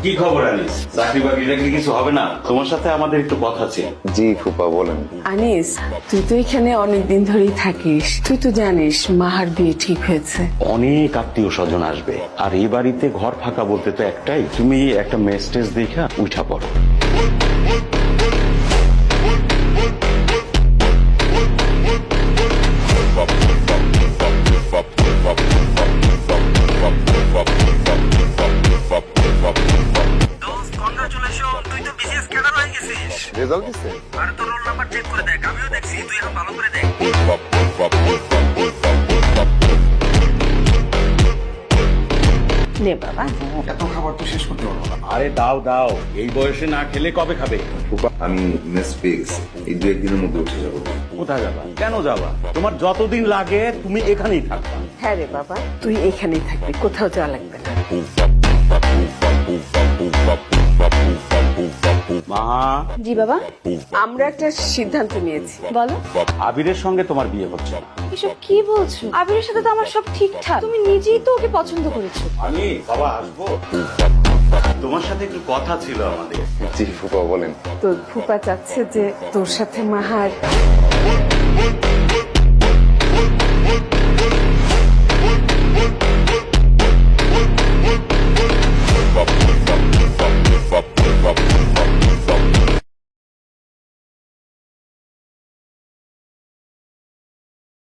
কি খবর আনিস? চাকরি বাকরি রাখলে কিছু হবে না? তোমার সাথে আমাদের একটু কথা ছিল। জি ফুপা বলেন। আনিস, তুই তো এখানে অনেকদিন ধরেই থাকিস, তুই তো জানিস মাহার বিয়ে ঠিক হয়েছে। অনেক আত্মীয় স্বজন আসবে, আর এই বাড়িতে ঘর ফাঁকা বলতে তো একটাই, তুমি একটা মেসটেজ দেখা উঠা পড়ো। রেজাল্ট দিছে? নে বাবা। এত খাবার তো শেষ করতে পারবো না। আরে দাও দাও, এই বয়সে না খেলে কবে খাবে? ফুপা আমি মেস ফিক্স এই 2-1 দিনের মধ্যে উঠে যাবো। কোথায় যাবা? কেন যাবা? তোমার যতদিন লাগে তুমি এখানেই থাকবা। হ্যাঁ রে বাবা, তুই এখানেই থাকবি, কোথাও যাওয়া লাগবে না। মা, জি বাবা, আমরা একটা সিদ্ধান্ত নিয়েছি। বলো। আবিরের সঙ্গে তোমার বিয়ে হচ্ছে না। এসব কি বলছো? আবিরের সাথে তো আমার সব ঠিকঠাক, তুমি নিজেই তো ওকে পছন্দ করেছো। আমি বাবা আসবো, তোমার সাথে একটু কথা ছিল আমাদের। জি ফুপা বলেন। তোর ফুপা চাচ্ছে যে তোর সাথে মাহার